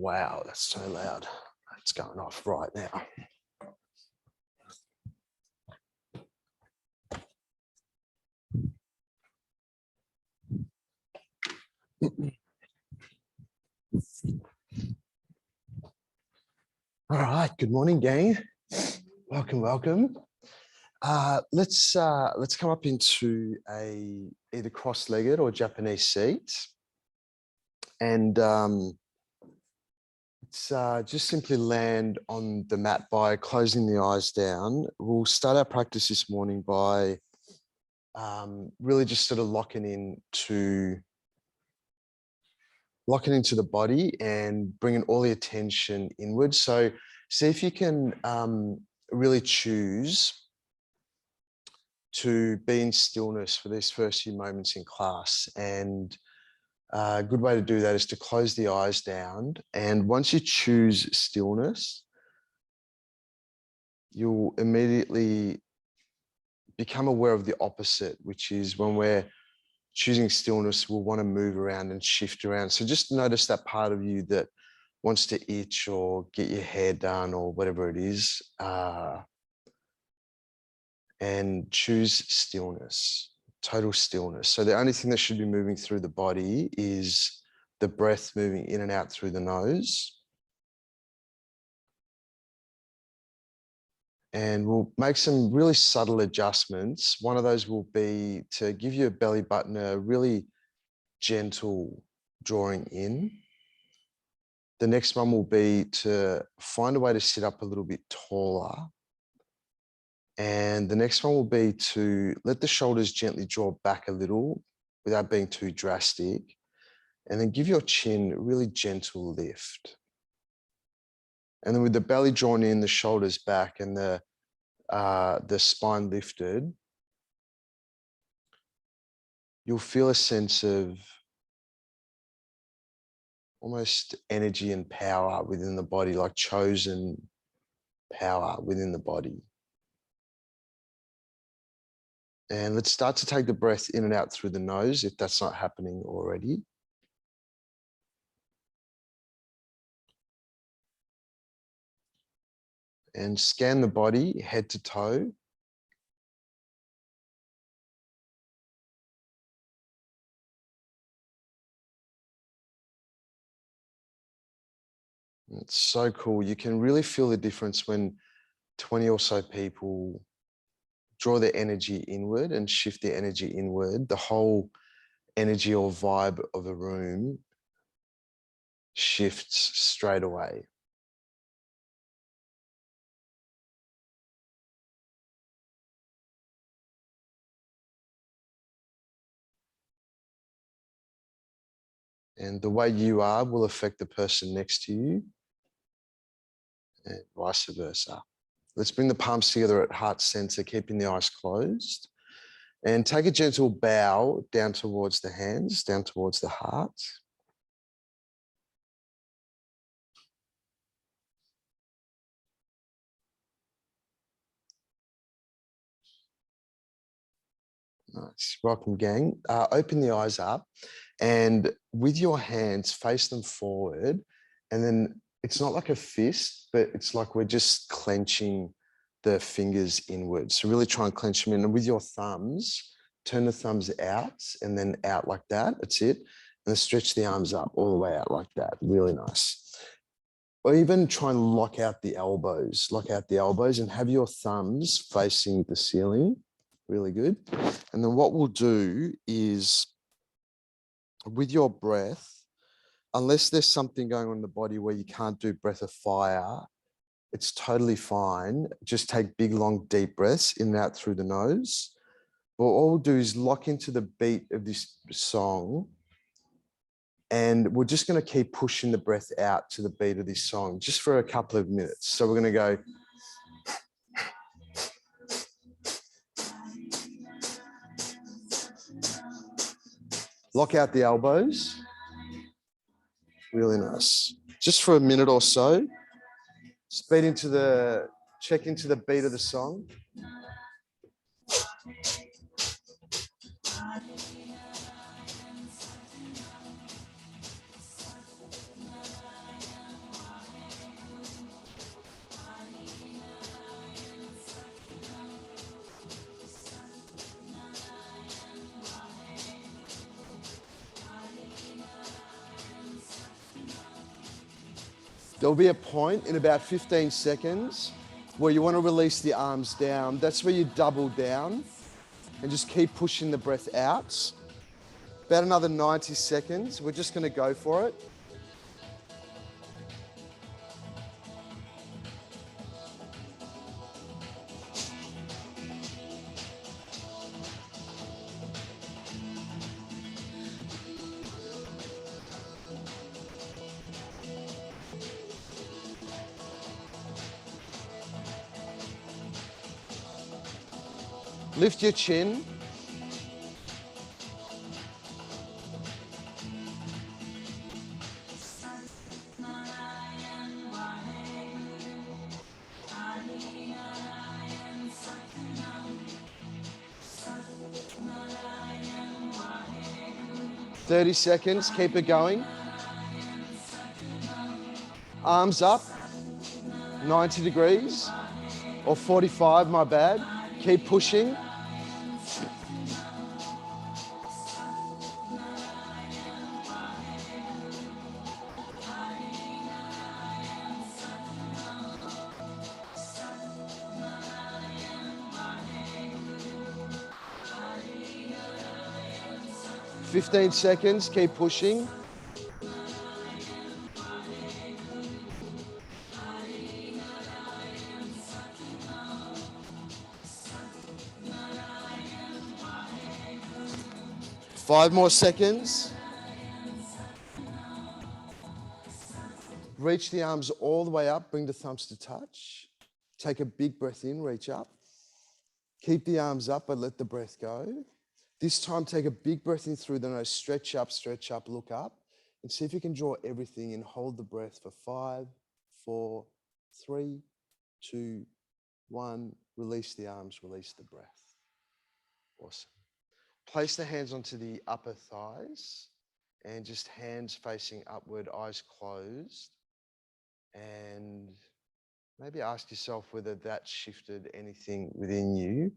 Wow, that's so loud. It's going off right now. All right, good morning, gang. Welcome, welcome. Let's come up into a either cross-legged or Japanese seat, and just simply land on the mat by closing the eyes down. We'll start our practice this morning by really just sort of locking into the body and bringing all the attention inward. So see if you can really choose to be in stillness for these first few moments in class. And a good way to do that is to close the eyes down. And once you choose stillness, you'll immediately become aware of the opposite, which is when we're choosing stillness, we'll want to move around and shift around. So just notice that part of you that wants to itch or get your hair done or whatever it is, and choose stillness, total stillness. So the only thing that should be moving through the body is the breath moving in and out through the nose. And we'll make some really subtle adjustments. One of those will be to give your belly button a really gentle drawing in. The next one will be to find a way to sit up a little bit taller. And the next one will be to let the shoulders gently draw back a little without being too drastic. And then give your chin a really gentle lift. And then with the belly drawn in, the shoulders back, and the spine lifted, you'll feel a sense of almost energy and power within the body, like chosen power within the body. And let's start to take the breath in and out through the nose, if that's not happening already. And scan the body head to toe. It's so cool. You can really feel the difference when 20 or so people draw their energy inward and shift their energy inward. The whole energy or vibe of a room shifts straight away. And the way you are will affect the person next to you, and vice versa. Let's bring the palms together at heart center, keeping the eyes closed. And take a gentle bow down towards the hands, down towards the heart. Nice. Welcome, gang. Open the eyes up, and with your hands, face them forward. And then it's not like a fist, but it's like we're just clenching the fingers inwards. So really try and clench them in. And with your thumbs, turn the thumbs out and then out like that. That's it. And then stretch the arms up all the way out like that. Really nice. Or even try and lock out the elbows. Lock out the elbows and have your thumbs facing the ceiling. Really good. And then what we'll do is, with your breath, unless there's something going on in the body where you can't do breath of fire, it's totally fine. Just take big, long, deep breaths in and out through the nose. But all we'll do is lock into the beat of this song, and we're just going to keep pushing the breath out to the beat of this song just for a couple of minutes. So we're going to go. Lock out the elbows. Really nice. Just for a minute or so. Check into the beat of the song. There'll be a point in about 15 seconds where you want to release the arms down. That's where you double down and just keep pushing the breath out. About another 90 seconds. We're just going to go for it. Lift your chin. "30 seconds, keep it going. Arms up, 90 degrees, or 45, my bad. Keep pushing. "15 seconds, keep pushing. "5 more seconds. Reach the arms all the way up, bring the thumbs to touch. Take a big breath in, reach up. Keep the arms up, but let the breath go. This time, take a big breath in through the nose, stretch up, look up, and see if you can draw everything in. Hold the breath for 5, 4, 3, 2, 1. Release the arms, release the breath. Awesome. Place the hands onto the upper thighs and just hands facing upward, eyes closed. And maybe ask yourself whether that shifted anything within you.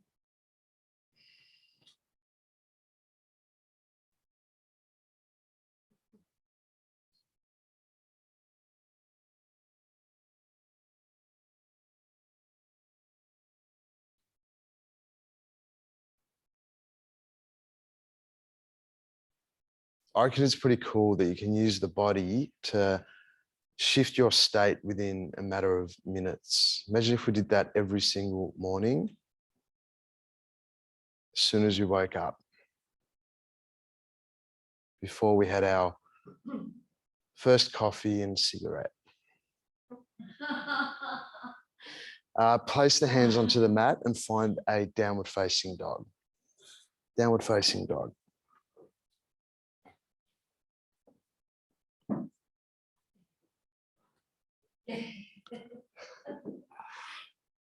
I reckon it's pretty cool that you can use the body to shift your state within a matter of minutes. Imagine if we did that every single morning, as soon as you wake up, before we had our first coffee and cigarette. Place the hands onto the mat and find a downward facing dog. Downward facing dog.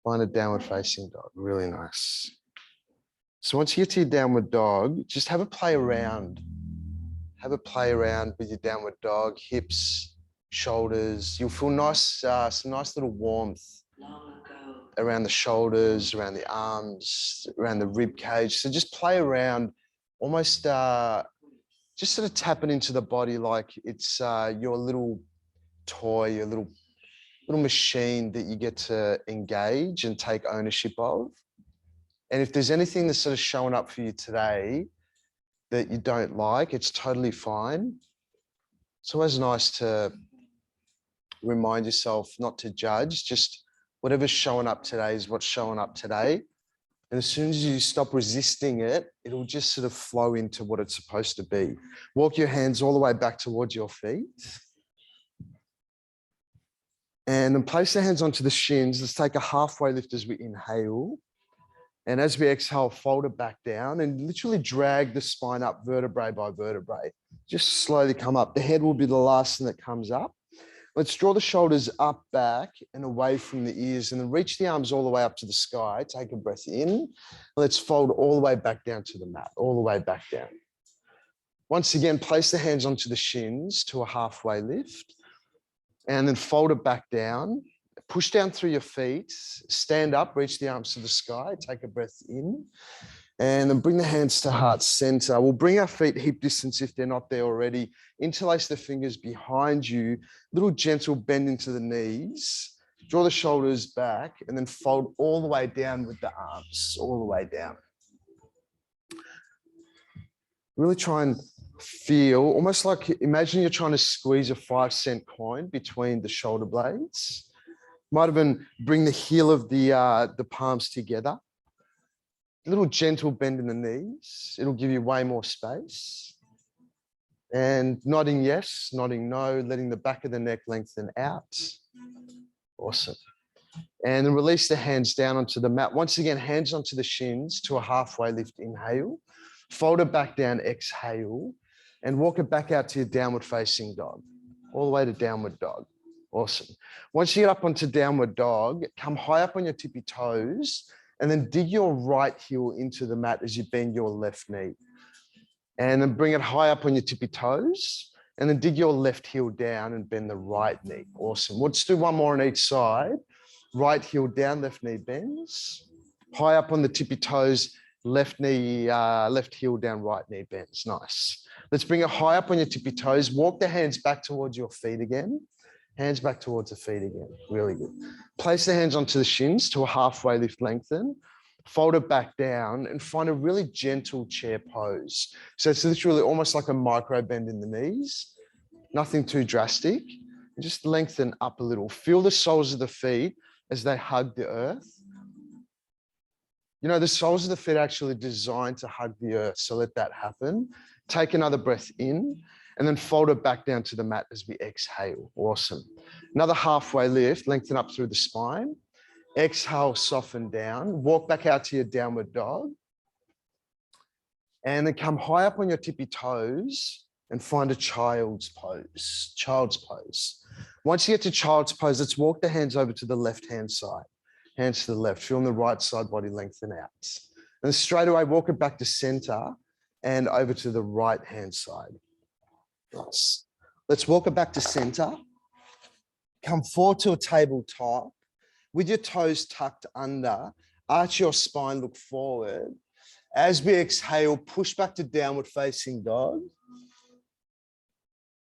Find a downward facing dog, really nice. So once you get to your downward dog, just have a play around. Have a play around with your downward dog, hips, shoulders. You'll feel nice, some nice little warmth around the shoulders, around the arms, around the rib cage. So just play around, almost just sort of tapping into the body like it's your little toy, your little machine that you get to engage and take ownership of. And if there's anything that's sort of showing up for you today that you don't like, it's totally fine. It's always nice to remind yourself not to judge, just whatever's showing up today is what's showing up today. And as soon as you stop resisting it, it'll just sort of flow into what it's supposed to be. Walk your hands all the way back towards your feet. And then place the hands onto the shins. Let's take a halfway lift as we inhale. And as we exhale, fold it back down and literally drag the spine up vertebrae by vertebrae. Just slowly come up. The head will be the last thing that comes up. Let's draw the shoulders up, back, and away from the ears, and then reach the arms all the way up to the sky. Take a breath in. Let's fold all the way back down to the mat, all the way back down. Once again, place the hands onto the shins to a halfway lift, and then fold it back down. Push down through your feet, stand up, reach the arms to the sky, take a breath in. And then bring the hands to heart center. We'll bring our feet hip distance if they're not there already. Interlace the fingers behind you. Little gentle bend into the knees. Draw the shoulders back and then fold all the way down with the arms, all the way down. Really try and feel, almost like, imagine you're trying to squeeze a 5-cent coin between the shoulder blades. Might even bring the heel of the palms together. A little gentle bend in the knees. It'll give you way more space. And nodding yes, nodding no, letting the back of the neck lengthen out. Awesome. And then release the hands down onto the mat. Once again, hands onto the shins to a halfway lift, inhale. Fold it back down, exhale. And walk it back out to your downward facing dog. All the way to downward dog. Awesome. Once you get up onto downward dog, come high up on your tippy toes and then dig your right heel into the mat as you bend your left knee. And then bring it high up on your tippy toes and then dig your left heel down and bend the right knee. Awesome. Let's do one more on each side. Right heel down, left knee bends. High up on the tippy toes, left knee, left heel down, right knee bends. Nice. Let's bring it high up on your tippy toes. Walk the hands back towards your feet again. Hands back towards the feet again. Really good. Place the hands onto the shins to a halfway lift, lengthen. Fold it back down and find a really gentle chair pose. So it's literally almost like a micro bend in the knees. Nothing too drastic. And just lengthen up a little. Feel the soles of the feet as they hug the earth. You know, the soles of the feet are actually designed to hug the earth. So let that happen. Take another breath in. And then fold it back down to the mat as we exhale. Awesome. Another halfway lift, lengthen up through the spine. Exhale, soften down. Walk back out to your downward dog. And then come high up on your tippy toes and find a child's pose. Child's pose. Once you get to child's pose, let's walk the hands over to the left-hand side. Hands to the left. Feel on the right side body lengthen out. And then straight away, walk it back to center and over to the right-hand side. Nice. Let's walk it back to center. Come forward to a tabletop with your toes tucked under. Arch your spine, look forward. As we exhale, push back to downward facing dog.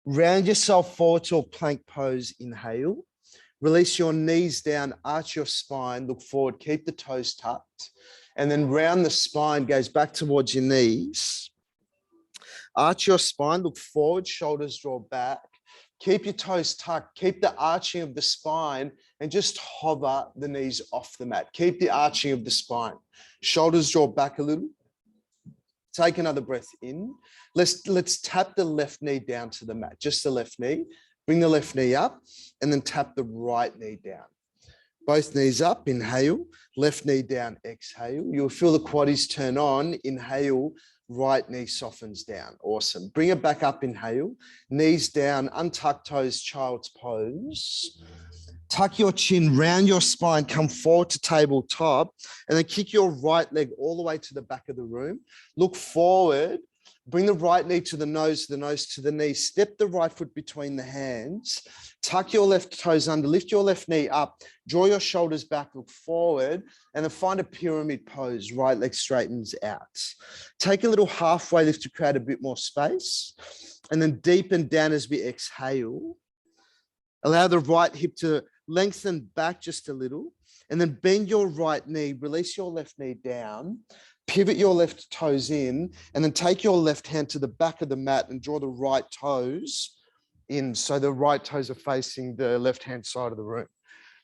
Round yourself forward to a plank pose, inhale. Release your knees down, arch your spine, look forward, keep the toes tucked. And then round the spine, gaze back towards your knees. Arch your spine, look forward, shoulders draw back. Keep your toes tucked, keep the arching of the spine and just hover the knees off the mat. Keep the arching of the spine. Shoulders draw back a little. Take another breath in. Let's tap the left knee down to the mat, just the left knee. Bring the left knee up and then tap the right knee down. Both knees up, inhale, left knee down, exhale. You'll feel the quaddies turn on, inhale, right knee softens down. Awesome. Bring it back up, inhale, knees down, untuck toes, child's pose. Tuck your chin, round your spine, come forward to tabletop, and then kick your right leg all the way to the back of the room. Look forward, bring the right knee to the nose to the knee. Step the right foot between the hands. Tuck your left toes under, lift your left knee up, draw your shoulders back, look forward, and then find a pyramid pose. Right leg straightens out. Take a little halfway lift to create a bit more space, and then deepen down as we exhale. Allow the right hip to lengthen back just a little, and then bend your right knee, release your left knee down, pivot your left toes in, and then take your left hand to the back of the mat and draw the right toes in. So the right toes are facing the left-hand side of the room.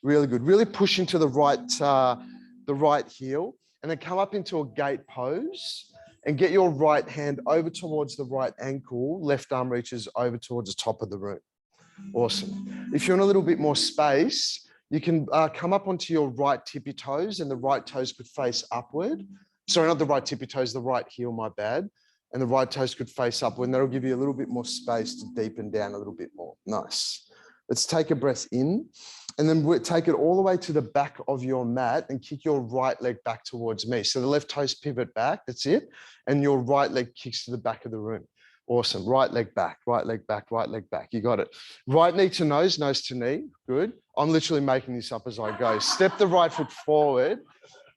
Really good. Really push into the right heel, and then come up into a gate pose and get your right hand over towards the right ankle. Left arm reaches over towards the top of the room. Awesome. If you're in a little bit more space, you can come up onto your right tippy toes, and the right toes could face upward. Sorry, not the right tippy toes, the right heel, my bad. And the right toes could face upward, and that'll give you a little bit more space to deepen down a little bit more. Nice. Let's take a breath in, and then we'll take it all the way to the back of your mat and kick your right leg back towards me. So the left toes pivot back, that's it. And your right leg kicks to the back of the room. Awesome. Right leg back, right leg back, right leg back. You got it. Right knee to nose to knee. Good. I'm literally making this up as I go. Step the right foot forward.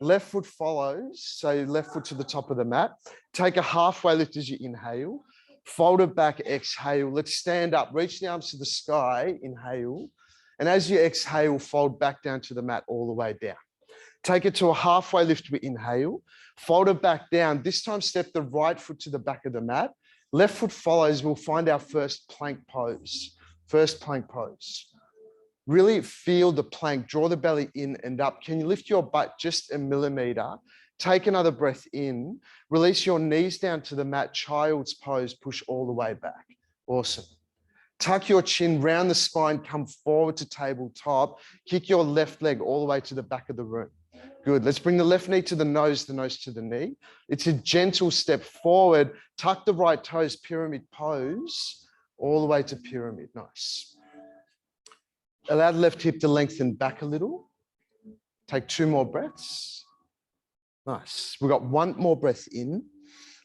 left foot follows. So left foot to the top of the mat. Take a halfway lift as you inhale. Fold it back, exhale. Let's stand up, reach the arms to the sky, inhale. And as you exhale, fold back down to the mat all the way down. Take it to a halfway lift, we inhale. Fold it back down. This time, step the right foot to the back of the mat. Left foot follows. We'll find our first plank pose. First plank pose. Really feel the plank. Draw the belly in and up. Can you lift your butt just a millimeter? Take another breath in. Release your knees down to the mat. Child's pose. Push all the way back. Awesome. Tuck your chin, round the spine, come forward to tabletop. Kick your left leg all the way to the back of the room. Good. Let's bring the left knee to the nose to the knee. It's a gentle step forward. Tuck the right toes, pyramid pose, all the way to pyramid. Nice. Allow the left hip to lengthen back a little. Take 2 more breaths. Nice. We've got 1 more breath in.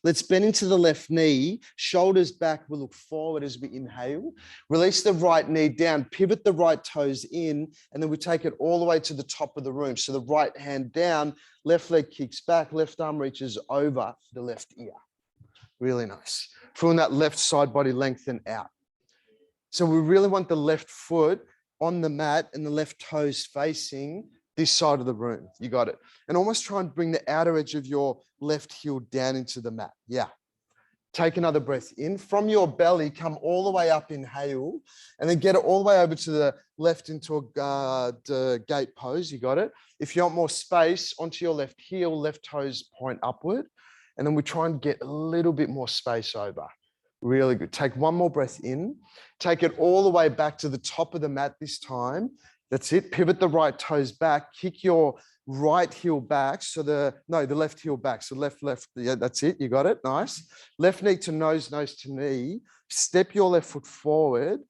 Let's bend into the left knee, shoulders back. We'll look forward as we inhale. Release the right knee down, pivot the right toes in, and then we take it all the way to the top of the room. So the right hand down, left leg kicks back, left arm reaches over the left ear. Really nice. Feeling that left side body lengthen out. So we really want the left foot on the mat and the left toes facing this side of the room. You got it. And almost try and bring the outer edge of your left heel down into the mat. Yeah. Take another breath in. From your belly, come all the way up, inhale, and then get it all the way over to the left into a gate pose. You got it. If you want more space, onto your left heel, left toes point upward. And then we try and get a little bit more space over. Really good. Take 1 more breath in. Take it all the way back to the top of the mat this time. That's it. Pivot the right toes back. Kick your right heel back. So the left heel back. So left. Yeah, that's it. You got it. Nice. Left knee to nose to knee. Step your left foot forward.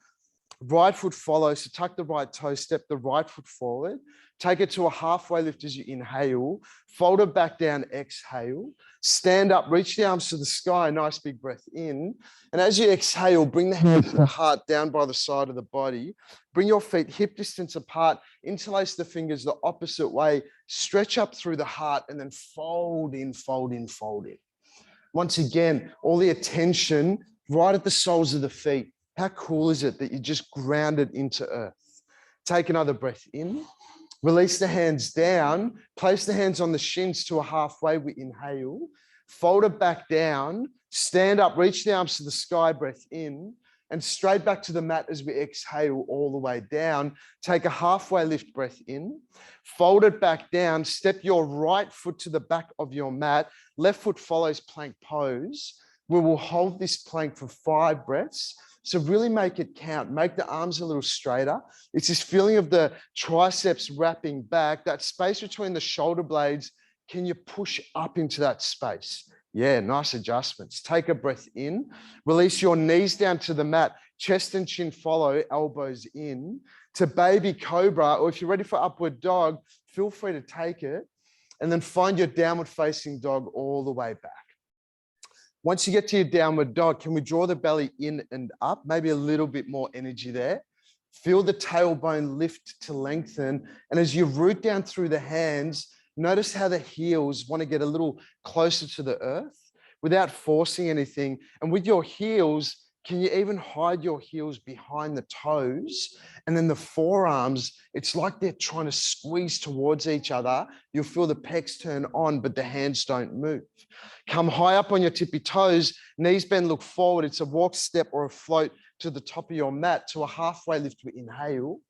Right foot follows. So tuck the right toe. Step the right foot forward. Take it to a halfway lift as you inhale. Fold it back down. Exhale. Stand up. Reach the arms to the sky. Nice big breath in. And as you exhale, bring the hands to the heart down by the side of the body. Bring your feet hip distance apart. Interlace the fingers the opposite way. Stretch up through the heart and then fold in, fold in, fold in. Once again, all the attention right at the soles of the feet. How cool is it that you just grounded into earth? Take another breath in. Release the hands down. Place the hands on the shins to a halfway. We inhale. Fold it back down. Stand up. Reach the arms to the sky. Breath in. And straight back to the mat as we exhale all the way down. Take a halfway lift. Breath in. Fold it back down. Step your right foot to the back of your mat. Left foot follows plank pose. We will hold this plank for 5 breaths. So really make it count. Make the arms a little straighter. It's this feeling of the triceps wrapping back, that space between the shoulder blades. Can you push up into that space? Yeah, nice adjustments. Take a breath in. Release your knees down to the mat. Chest and chin follow, elbows in. To baby cobra, or if you're ready for upward dog, feel free to take it. And then find your downward facing dog all the way back. Once you get to your downward dog, can we draw the belly in and up? Maybe a little bit more energy there. Feel the tailbone lift to lengthen. And as you root down through the hands, notice how the heels want to get a little closer to the earth without forcing anything. And with your heels, can you even hide your heels behind the toes? And then the forearms, it's like they're trying to squeeze towards each other. You'll feel the pecs turn on, but the hands don't move. Come high up on your tippy toes, knees bend, look forward. It's a walk, step, or a float to the top of your mat to a halfway lift. We inhale,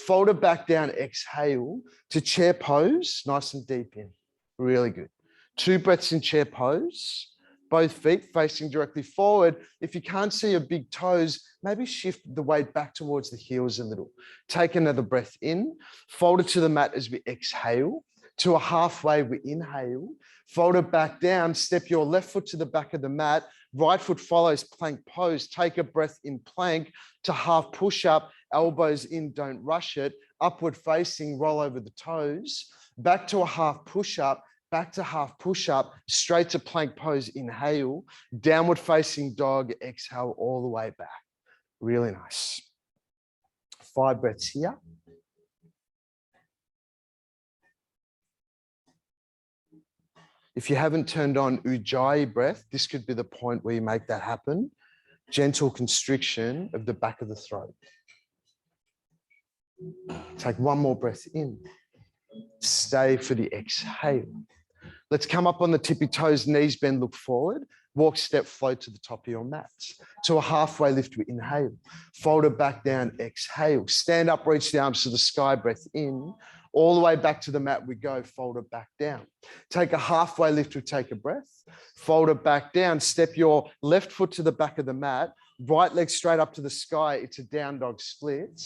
fold it back down, exhale to chair pose, nice and deep in. Really good. 2 breaths in chair pose. Both feet facing directly forward. If you can't see your big toes, maybe shift the weight back towards the heels a little. Take another breath in, fold it to the mat as we exhale. To a halfway, we inhale, fold it back down, step your left foot to the back of the mat, right foot follows plank pose. Take a breath in plank to half push up, elbows in, don't rush it. Upward facing, roll over the toes, back to a half push up, back to half push-up, straight to plank pose, inhale, downward facing dog, exhale all the way back. Really nice. 5 breaths here. If you haven't turned on Ujjayi breath, this could be the point where you make that happen. Gentle constriction of the back of the throat. Take one more breath in. Stay for the exhale. Let's come up on the tippy toes, knees bend, look forward. Walk, step, float to the top of your mats. To a halfway lift, we inhale. Fold it back down, exhale. Stand up, reach the arms to the sky, breath in. All the way back to the mat we go, fold it back down. Take a halfway lift, we take a breath. Fold it back down, step your left foot to the back of the mat. Right leg straight up to the sky, it's a down dog split.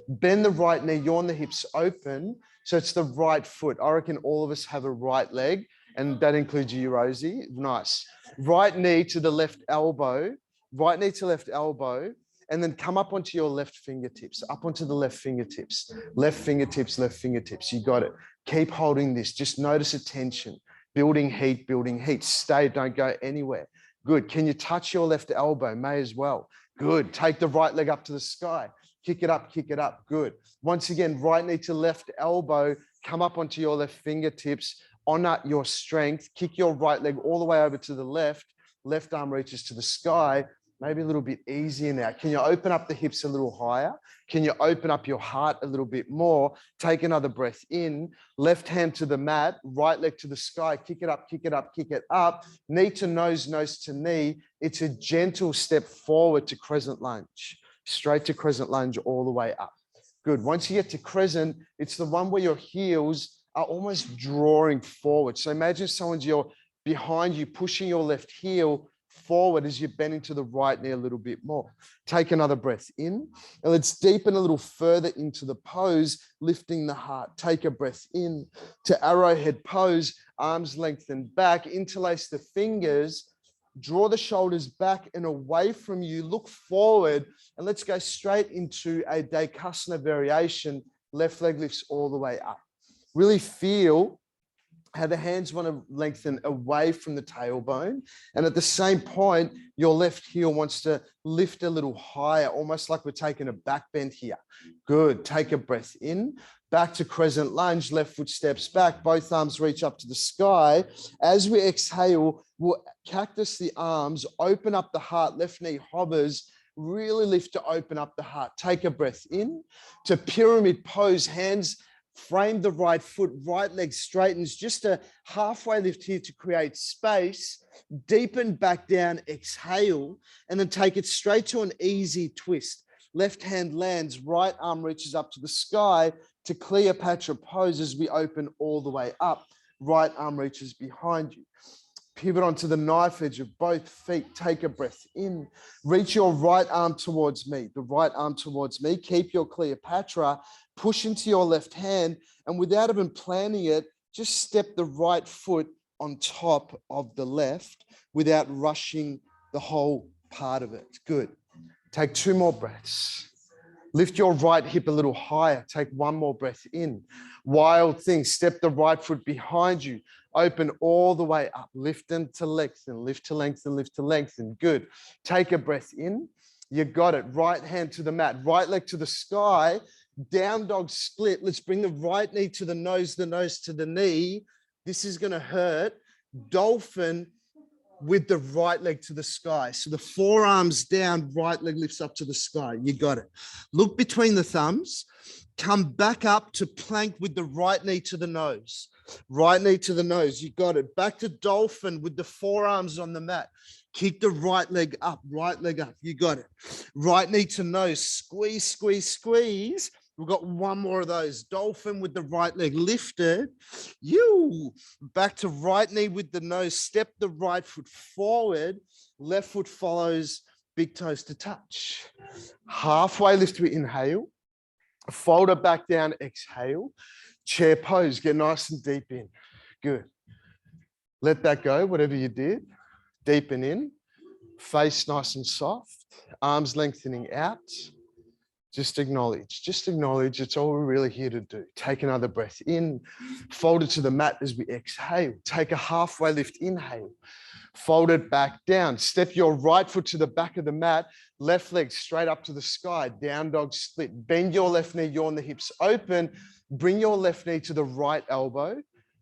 Bend the right knee, yawn the hips open. So it's the right foot. I reckon all of us have a right leg, and that includes you, Rosie. Nice. Right knee to the left elbow, right knee to left elbow, and then come up onto your left fingertips, up onto the left fingertips, left fingertips, left fingertips. You got it. Keep holding this. Just notice a tension. Building heat, building heat. Stay, don't go anywhere. Good. Can you touch your left elbow? May as well. Good. Take the right leg up to the sky. Kick it up, kick it up. Good. Once again, right knee to left elbow. Come up onto your left fingertips. Honor your strength. Kick your right leg all the way over to the left. Left arm reaches to the sky. Maybe a little bit easier now. Can you open up the hips a little higher? Can you open up your heart a little bit more? Take another breath in. Left hand to the mat, right leg to the sky. Kick it up, kick it up, kick it up. Knee to nose, nose to knee. It's a gentle step forward to crescent lunge. Straight to crescent lunge all the way up. Good. Once you get to crescent, it's the one where your heels are almost drawing forward. So imagine someone's behind you, pushing your left heel forward as you're bending to the right knee a little bit more. Take another breath in, and let's deepen a little further into the pose, lifting the heart. Take a breath in to arrowhead pose, arms lengthened back, interlace the fingers, draw the shoulders back and away from you, look forward, and let's go straight into a Dekasana variation. Left leg lifts all the way up. Really feel how the hands want to lengthen away from the tailbone. And at the same point, your left heel wants to lift a little higher, almost like we're taking a back bend here. Good. Take a breath in. Back to crescent lunge. Left foot steps back. Both arms reach up to the sky. As we exhale, we'll cactus the arms, open up the heart. Left knee hovers. Really lift to open up the heart. Take a breath in to pyramid pose. Hands frame the right foot, right leg straightens, just a halfway lift here to create space, deepen back down, exhale, and then take it straight to an easy twist. Left hand lands, right arm reaches up to the sky to Cleopatra pose as we open all the way up. Right arm reaches behind you. Pivot onto the knife edge of both feet. Take a breath in. Reach your right arm towards me, the right arm towards me. Keep your Cleopatra. Push into your left hand, and without even planning it, just step the right foot on top of the left without rushing the whole part of it. Good. Take two more breaths. Lift your right hip a little higher. Take one more breath in. Wild thing. Step the right foot behind you. Open all the way up. Lift and to lengthen. Lift to lengthen. Lift to lengthen. Good. Take a breath in. You got it. Right hand to the mat. Right leg to the sky. Down dog split. Let's bring the right knee to the nose to the knee. This is going to hurt. Dolphin with the right leg to the sky. So the forearms down, right leg lifts up to the sky. You got it. Look between the thumbs. Come back up to plank with the right knee to the nose. Right knee to the nose. You got it. Back to dolphin with the forearms on the mat. Keep the right leg up. Right leg up. You got it. Right knee to nose. Squeeze, squeeze, squeeze. We've got one more of those. Dolphin with the right leg lifted. You back to right knee with the nose. Step the right foot forward. Left foot follows big toes to touch. Halfway lift, we inhale. Fold it back down, exhale. Chair pose, get nice and deep in. Good. Let that go, whatever you did. Deepen in. Face nice and soft. Arms lengthening out. Just acknowledge it's all we're really here to do. Take another breath in, fold it to the mat as we exhale. Take a halfway lift, inhale, fold it back down. Step your right foot to the back of the mat, left leg straight up to the sky, down dog split. Bend your left knee, yawn the hips open, bring your left knee to the right elbow,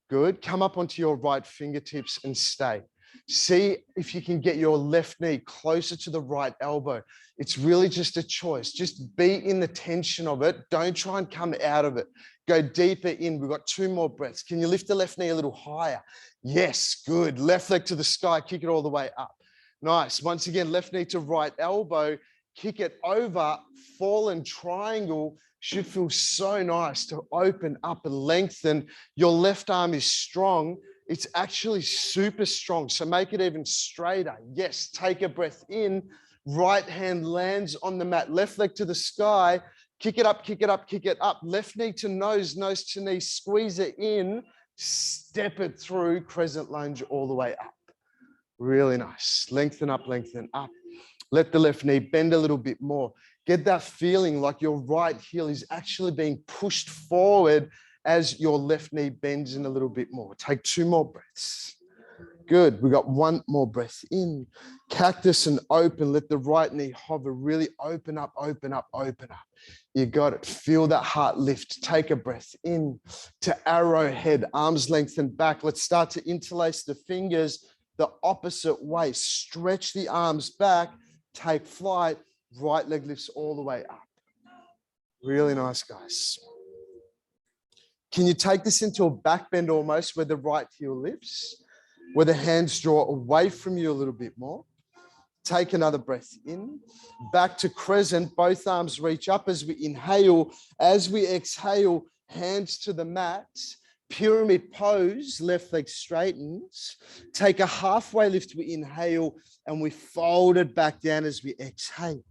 Good. Come up onto your right fingertips and stay. See if you can get your left knee closer to the right elbow. It's really just a choice. Just be in the tension of it. Don't try and come out of it. Go deeper in. We've got 2 more breaths. Can you lift the left knee a little higher? Yes, good. Left leg to the sky. Kick it all the way up. Nice. Once again, left knee to right elbow. Kick it over. Fallen triangle. Should feel so nice to open up and lengthen. Your left arm is strong. It's actually super strong. So make it even straighter. Yes, take a breath in. Right hand lands on the mat. Left leg to the sky. Kick it up, kick it up, kick it up. Left knee to nose to knee. Squeeze it in. Step it through. Crescent lunge all the way up. Really nice. Lengthen up, lengthen up. Let the left knee bend a little bit more. Get that feeling like your right heel is actually being pushed forward as your left knee bends in a little bit more. Take 2 more breaths. Good. We got 1 more breath in. Cactus and open. Let the right knee hover. Really open up, open up, open up. You got it. Feel that heart lift. Take a breath in to arrowhead. Arms lengthen back. Let's start to interlace the fingers the opposite way. Stretch the arms back. Take flight. Right leg lifts all the way up. Really nice, guys. Can you take this into a back bend almost where the right heel lifts, where the hands draw away from you a little bit more? Take another breath in. Back to crescent. Both arms reach up as we inhale. As we exhale, hands to the mat. Pyramid pose, left leg straightens. Take a halfway lift, we inhale, and we fold it back down as we exhale.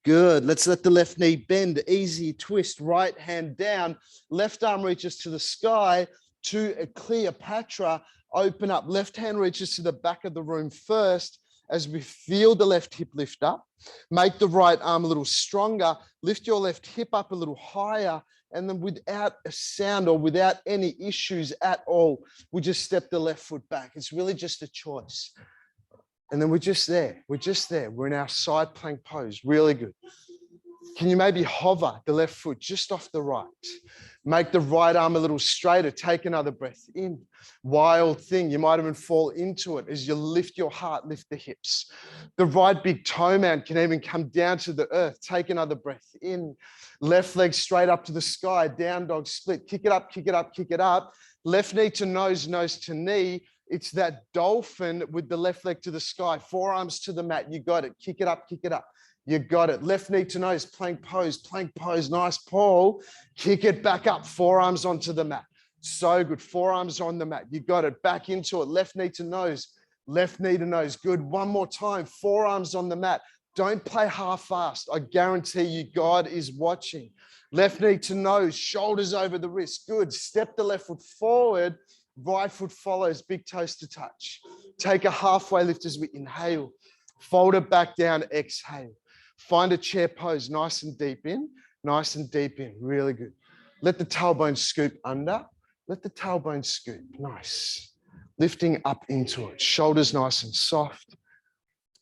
Good. Let's let the left knee bend. Easy twist. Right hand down. Left arm reaches to the sky. To a Cleopatra. Open up. Left hand reaches to the back of the room first as we feel the left hip lift up. Make the right arm a little stronger. Lift your left hip up a little higher. And then without a sound or without any issues at all, we just step the left foot back. It's really just a choice. And then we're just there. We're just there. We're in our side plank pose. Really good. Can you maybe hover the left foot just off the right? Make the right arm a little straighter. Take another breath in. Wild thing. You might even fall into it as you lift your heart, lift the hips. The right big toe mound can even come down to the earth. Take another breath in. Left leg straight up to the sky. Down dog split. Kick it up, kick it up, kick it up. Left knee to nose to knee. It's that dolphin with the left leg to the sky. Forearms to the mat. You got it. Kick it up, kick it up. You got it. Left knee to nose, plank pose, nice Paul. Kick it back up, forearms onto the mat. So good, forearms on the mat. You got it, back into it. Left knee to nose, good. 1 more time, forearms on the mat. Don't play half-fast. I guarantee you God is watching. Left knee to nose, shoulders over the wrist, good. Step the left foot forward, right foot follows, big toes to touch. Take a halfway lift as we inhale. Fold it back down, exhale. Find a chair pose, nice and deep in, really good. Let the tailbone scoop under, let the tailbone scoop, nice. Lifting up into it, shoulders nice and soft.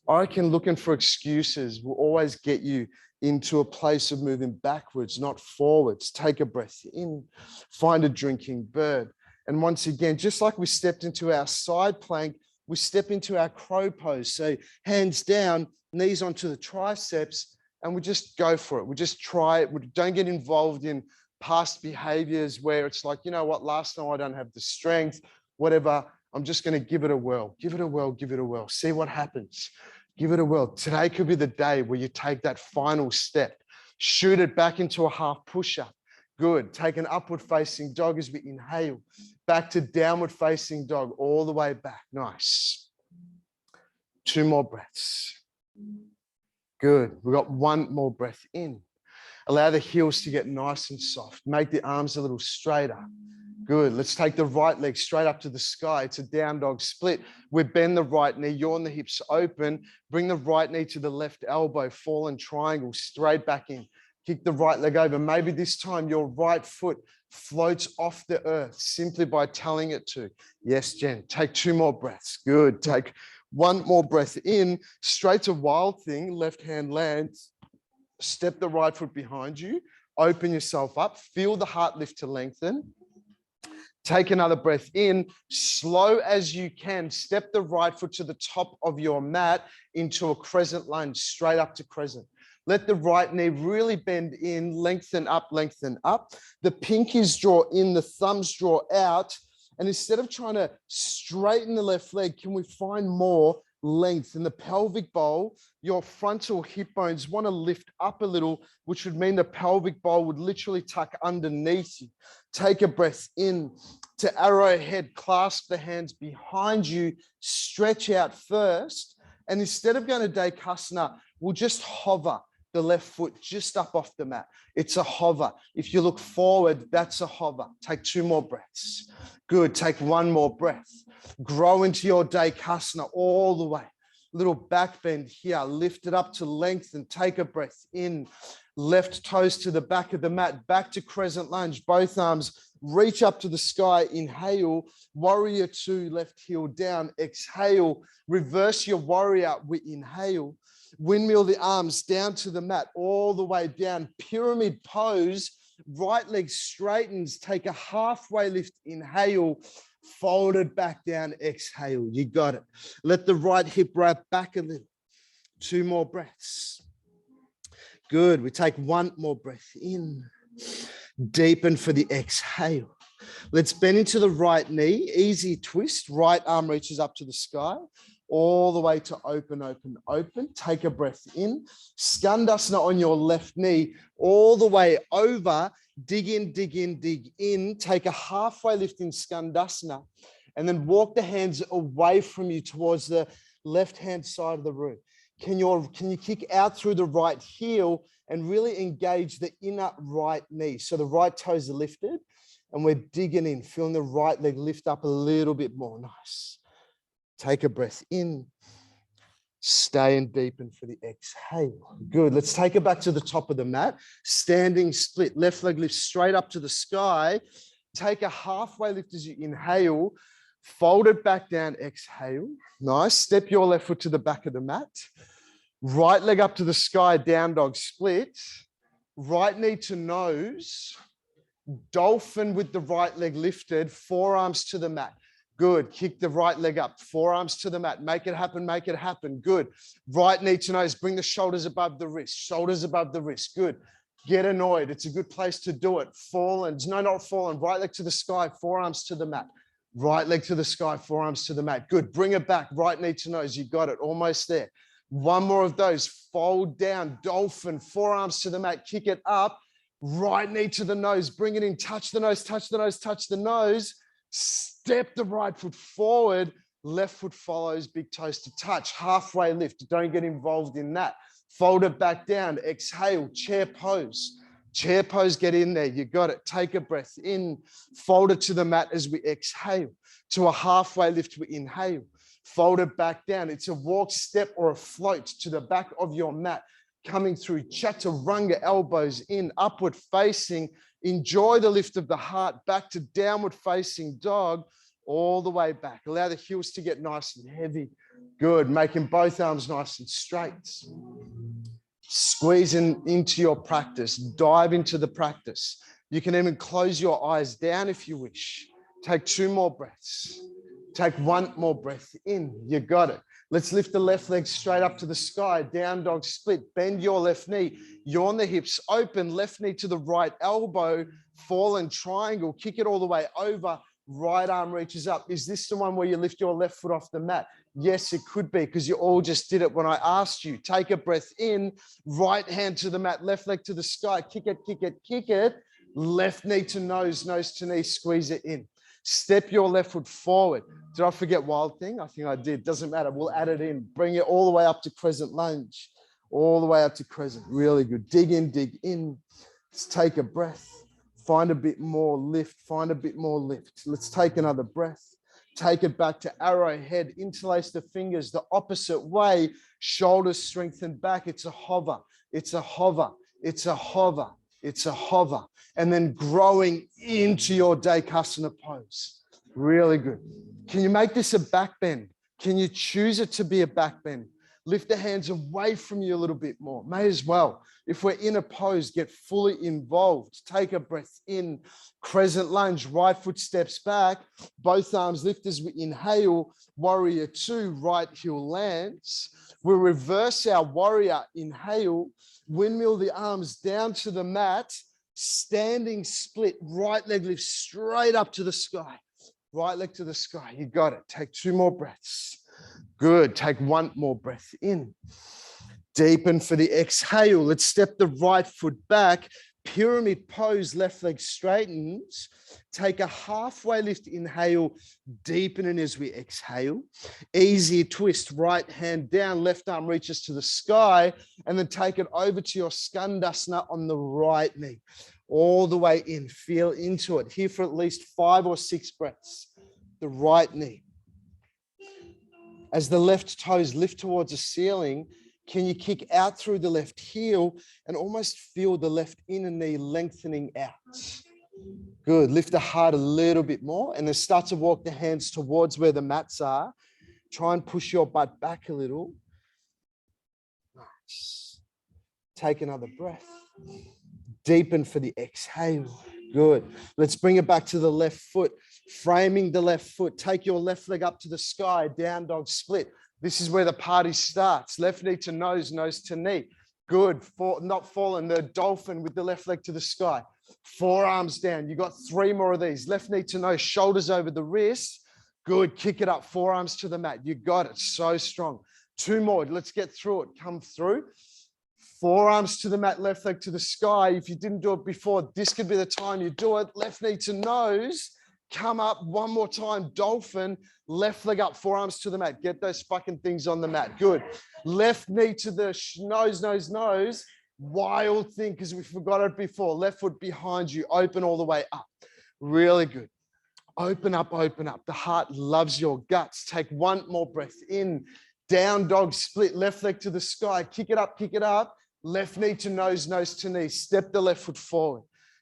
I reckon looking for excuses will always get you into a place of moving backwards, not forwards. Take a breath in, find a drinking bird. And once again, just like we stepped into our side plank, we step into our crow pose. So hands down, knees onto the triceps, and we just go for it. We just try it. We don't get involved in past behaviors where it's like, you know what, last time I don't have the strength, whatever. I'm just going to give it a whirl. Give it a whirl, give it a whirl. See what happens. Give it a whirl. Today could be the day where you take that final step. Shoot it back into a half push-up. Good. Take an upward facing dog as we inhale. Back to downward facing dog, all the way back. Nice. 2 more breaths. Good. We've got 1 more breath in. Allow the heels to get nice and soft. Make the arms a little straighter. Good. Let's take the right leg straight up to the sky. It's a down dog split. We bend the right knee. Yawn the hips open. Bring the right knee to the left elbow. Fallen triangle. Straight back in. Kick the right leg over. Maybe this time your right foot floats off the earth simply by telling it to. Yes, Jen. Take 2 more breaths. Good. Take 1 more breath in. Straight to wild thing. Left hand lands. Step the right foot behind you. Open yourself up. Feel the heart lift to lengthen. Take another breath in, slow as you can. Step the right foot to the top of your mat into a crescent lunge, straight up to crescent. Let the right knee really bend in, lengthen up, lengthen up. The pinkies draw in, the thumbs draw out. And instead of trying to straighten the left leg, can we find more length in the pelvic bowl? Your frontal hip bones want to lift up a little, which would mean the pelvic bowl would literally tuck underneath you. Take a breath in to arrowhead, clasp the hands behind you, stretch out first. And instead of going to Dekasana, we'll just hover the left foot just up off the mat. It's a hover. If you look forward, that's a hover. Take 2 more breaths. Good. Take 1 more breath. Grow into your Dekasana all the way. Little back bend here. Lift it up to length and take a breath in. Left toes to the back of the mat. Back to crescent lunge. Both arms reach up to the sky. Inhale. Warrior 2. Left heel down. Exhale. Reverse your warrior. We inhale. Windmill the arms down to the mat, all the way down. Pyramid pose, right leg straightens. Take a halfway lift, inhale, folded back down, exhale. You got it. Let the right hip wrap back a little. 2 more breaths. Good. We take 1 more breath in. Deepen for the exhale. Let's bend into the right knee. Easy twist. Right arm reaches up to the sky. All the way to open, open, open. Take a breath in. Skandasana on your left knee, all the way over. Dig in, dig in, dig in. Take a halfway lift in Skandasana, and then walk the hands away from you towards the left-hand side of the room. Can you kick out through the right heel and really engage the inner right knee? So the right toes are lifted, and we're digging in, feeling the right leg lift up a little bit more. Nice. Take a breath in, stay and deepen for the exhale. Good. Let's take it back to the top of the mat. Standing split, left leg lifts straight up to the sky. Take a halfway lift as you inhale, fold it back down, exhale. Nice. Step your left foot to the back of the mat. Right leg up to the sky, down dog split. Right knee to nose. Dolphin with the right leg lifted, forearms to the mat. Good. Kick the right leg up, forearms to the mat. Make it happen, make it happen. Good. Right knee to nose. Bring the shoulders above the wrist, shoulders above the wrist. Good. Get annoyed. It's a good place to do it. Fallen. No, not fallen. Right leg to the sky, forearms to the mat. Right leg to the sky, forearms to the mat. Good. Bring it back. Right knee to nose. You got it. Almost there. 1 more of those. Fold down. Dolphin. Forearms to the mat. Kick it up. Right knee to the nose. Bring it in. Touch the nose. Touch the nose. Touch the nose. Step the right foot forward, left foot follows, big toes to touch, halfway lift. Don't get involved in that. Fold it back down, exhale, chair pose. Chair pose, get in there, you got it. Take a breath in, fold it to the mat as we exhale. To a halfway lift, we inhale. Fold it back down. It's a walk, step, or a float to the back of your mat. Coming through chaturanga, elbows in, upward facing. Enjoy the lift of the heart, back to downward facing dog, all the way back. Allow the heels to get nice and heavy. Good. Making both arms nice and straight. Squeeze into your practice. Dive into the practice. You can even close your eyes down if you wish. Take 2 more breaths. Take 1 more breath in. You got it. Let's lift the left leg straight up to the sky. Down dog split. Bend your left knee. Yawn the hips. Open left knee to the right elbow. Fallen triangle. Kick it all the way over. Right arm reaches up. Is this the one where you lift your left foot off the mat? Yes, it could be, because you all just did it when I asked you. Take a breath in. Right hand to the mat. Left leg to the sky. Kick it, kick it, kick it. Left knee to nose, nose to knee. Squeeze it in. Step your left foot forward. Did I forget wild thing? I think I did. Doesn't matter. We'll add it in. Bring it all the way up to crescent lunge. All the way up to crescent. Really good. Dig in, dig in. Let's take a breath. Find a bit more lift. Find a bit more lift. Let's take another breath. Take it back to arrowhead. Interlace the fingers the opposite way. Shoulders strengthen back. It's a hover. It's a hover. It's a hover. It's a hover. And then growing into your Dekasana pose. Really good. Can you make this a back bend? Can you choose it to be a back bend? Lift the hands away from you a little bit more. May as well. If we're in a pose, get fully involved. Take a breath in. Crescent lunge, right foot steps back. Both arms lift as we inhale. Warrior two, right heel lands. We'll reverse our warrior, inhale. Windmill the arms down to the mat. Standing split, right leg lifts straight up to the sky. Right leg to the sky. You got it. Take 2 more breaths. Good. Take 1 more breath in. Deepen for the exhale. Let's step the right foot back. Pyramid pose, left leg straightens. Take a halfway lift, inhale, deepening as we exhale. Easy twist, right hand down, left arm reaches to the sky, and then take it over to your skandasana on the right knee. All the way in, feel into it. Here for at least 5 or 6 breaths. The right knee. As the left toes lift towards the ceiling, can you kick out through the left heel and almost feel the left inner knee lengthening out? Good. Lift the heart a little bit more and then start to walk the hands towards where the mats are. Try and push your butt back a little. Nice. Take another breath. Deepen for the exhale. Good. Let's bring it back to the left foot. Framing the left foot. Take your left leg up to the sky. Down dog split. This is where the party starts. Left knee to nose, nose to knee. Good. Not falling. The dolphin with the left leg to the sky. Forearms down. You got 3 more of these. Left knee to nose, shoulders over the wrist. Good. Kick it up. Forearms to the mat. You got it. So strong. 2 more. Let's get through it. Come through. Forearms to the mat, left leg to the sky. If you didn't do it before, this could be the time you do it. Left knee to nose. Come up 1 more time. Dolphin. Left leg up, forearms to the mat. Get those fucking things on the mat. Good. Left knee to the nose, nose, nose. Wild thing because we forgot it before. Left foot behind you. Open all the way up. Really good. Open up, open up. The heart loves your guts. Take 1 more breath in. Down dog split. Left leg to the sky. Kick it up, kick it up. Left knee to nose, nose to knee. Step the left foot forward.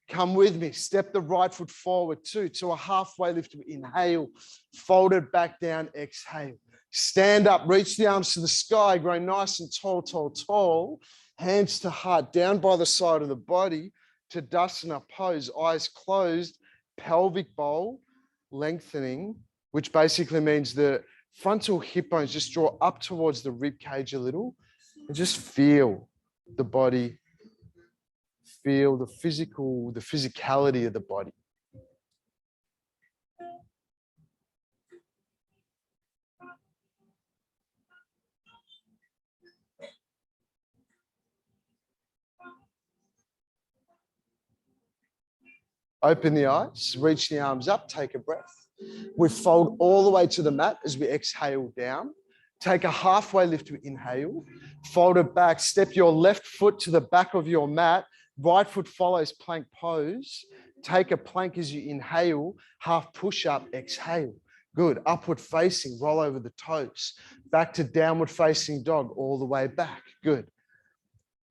Come with me. Step the right foot forward too to a halfway lift. Inhale. Fold it back down. Exhale. Stand up. Reach the arms to the sky. Grow nice and tall, tall, tall. Hands to heart. Down by the side of the body. Tadasana pose. Eyes closed. Pelvic bowl. Lengthening, which basically means the frontal hip bones just draw up towards the rib cage a little. And just feel the body. Feel the physicality of the body. Open the eyes, reach the arms up, take a breath. We fold all the way to the mat as we exhale down. Take a halfway lift to inhale. Fold it back, step your left foot to the back of your mat. Right foot follows plank pose. Take a plank as you inhale, half push up, exhale. Good. Upward facing, roll over the toes. Back to downward facing dog, all the way back. Good.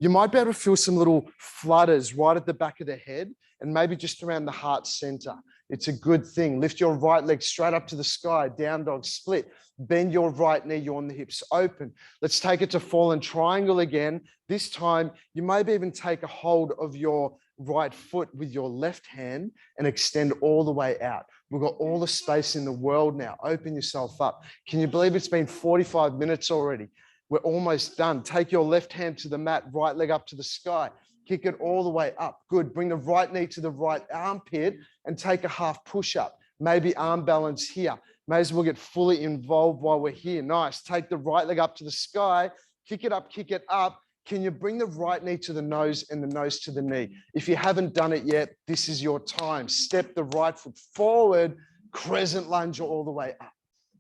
You might be able to feel some little flutters right at the back of the head and maybe just around the heart center. It's a good thing. Lift your right leg straight up to the sky, down dog split. Bend your right knee, yawn the hips open. Let's take it to fallen triangle again. This time, you maybe even take a hold of your right foot with your left hand and extend all the way out. We've got all the space in the world now. Open yourself up. Can you believe it's been 45 minutes already? We're almost done. Take your left hand to the mat, right leg up to the sky. Kick it all the way up. Good. Bring the right knee to the right armpit and take a half push up. Maybe arm balance here. May as well get fully involved while we're here. Nice. Take the right leg up to the sky. Kick it up, kick it up. Can you bring the right knee to the nose and the nose to the knee? If you haven't done it yet, this is your time. Step the right foot forward, crescent lunge all the way up.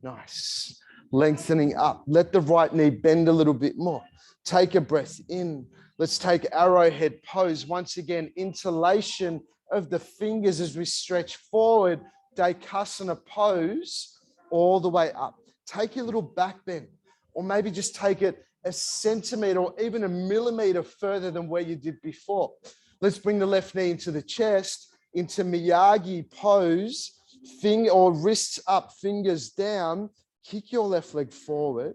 Nice. Lengthening up. Let the right knee bend a little bit more. Take a breath in. Let's take arrowhead pose. Once again, interlation of the fingers as we stretch forward. Daikasana pose all the way up. Take your little back bend, or maybe just take it a centimeter or even a millimeter further than where you did before. Let's bring the left knee into the chest, into Miyagi pose, finger or wrists up, fingers down. Kick your left leg forward.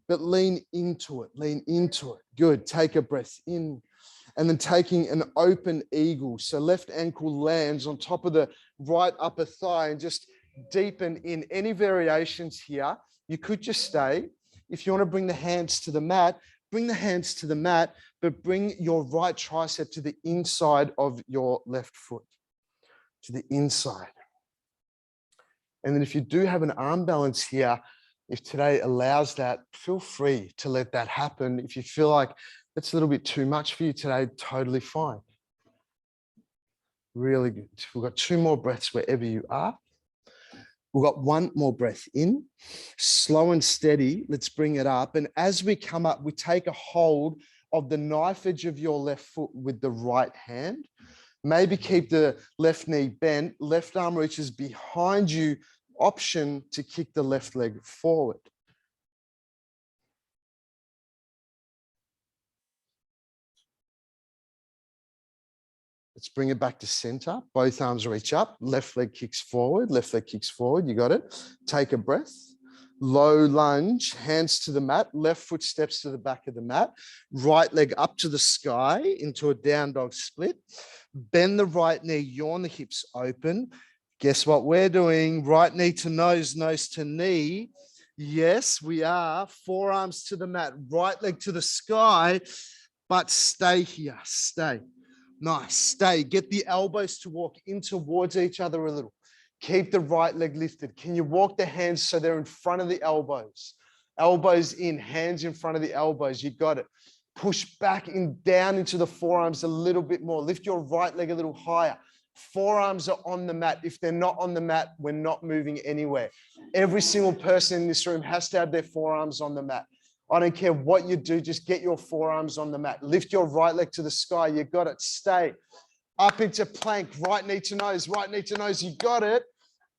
but lean into it, lean into it. Good. Take a breath in. And then taking an open eagle. So left ankle lands on top of the right upper thigh and just deepen in. Any variations here, you could just stay. If you want to bring the hands to the mat, bring the hands to the mat, but bring your right tricep to the inside of your left foot, to the inside. And then if you do have an arm balance here, if today allows that, feel free to let that happen. If you feel like that's a little bit too much for you today, totally fine. Really good. We've got 2 more breaths wherever you are. We've got 1 more breath in. Slow and steady. Let's bring it up. And as we come up, we take a hold of the knife edge of your left foot with the right hand. Maybe keep the left knee bent. Left arm reaches behind you. Option to kick the left leg forward. Let's bring it back to center. Both arms reach up. Left leg kicks forward. Left leg kicks forward. You got it. Take a breath. Low lunge, hands to the mat. Left foot steps to the back of the mat. Right leg up to the sky into a down dog split. Bend the right knee, yawn the hips open. Guess what we're doing? Right knee to nose, nose to knee. Yes, we are. Forearms to the mat. Right leg to the sky. But stay here. Stay. Nice. Stay. Get the elbows to walk in towards each other a little. Keep the right leg lifted. Can you walk the hands so they're in front of the elbows? Elbows in, hands in front of the elbows. You got it. Push back and down into the forearms a little bit more. Lift your right leg a little higher. Forearms are on the mat. If they're not on the mat, we're not moving anywhere. Every single person in this room has to have their forearms on the mat. I don't care what you do, just get your forearms on the mat. Lift your right leg to the sky. You got it. Stay. Up into plank, right knee to nose, right knee to nose. You got it.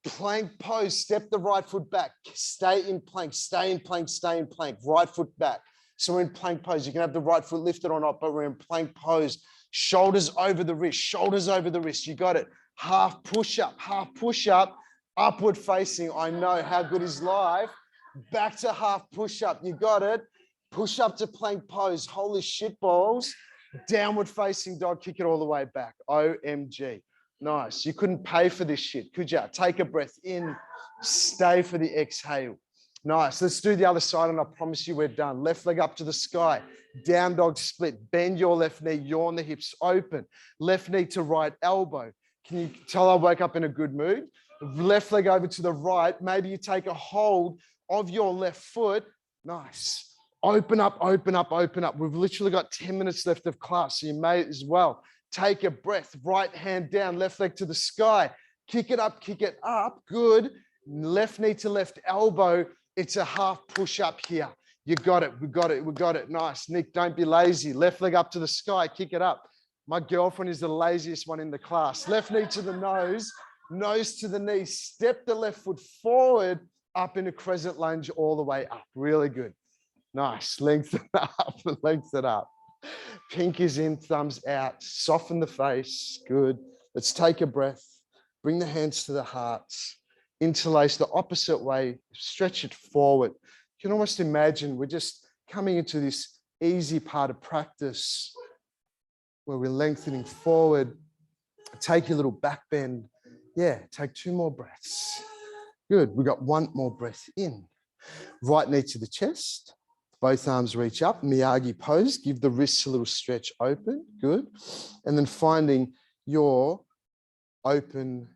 Plank pose. Step the right foot back. Stay in plank, stay in plank, stay in plank. Right foot back. So we're in plank pose. You can have the right foot lifted or not, but we're in plank pose. Shoulders over the wrist, shoulders over the wrist. You got it. Half push up, upward facing. I know, how good is life? Back to half push up. You got it. Push up to plank pose. Holy shit balls. Downward facing dog. Kick it all the way back. OMG. Nice. You couldn't pay for this shit, could you? Take a breath in. Stay for the exhale. Nice. Let's do the other side, and I promise you we're done. Left leg up to the sky. Down dog split. Bend your left knee. Yawn the hips open. Left knee to right elbow. Can you tell I woke up in a good mood? Left leg over to the right. Maybe you take a hold of your left foot. Nice. Open up, open up, open up. We've literally got 10 minutes left of class, so you may as well. Take a breath. Right hand down, left leg to the sky. Kick it up, kick it up. Good. Left knee to left elbow. It's a half push up here. You got it. We got it. We got it. Nice. Nick, don't be lazy. Left leg up to the sky. Kick it up. My girlfriend is the laziest one in the class. Left knee to the nose, nose to the knee. Step the left foot forward, up in a crescent lunge all the way up. Really good. Nice. Lengthen up. Lengthen up. Pink is in, thumbs out. Soften the face. Good. Let's take a breath. Bring the hands to the hearts. Interlace the opposite way. Stretch it forward. You can almost imagine we're just coming into this easy part of practice where we're lengthening forward. Take your little back bend. Yeah, take 2 more breaths. Good. We got 1 more breath in. Right knee to the chest. Both arms reach up. Miyagi pose. Give the wrists a little stretch open. Good. And then finding your open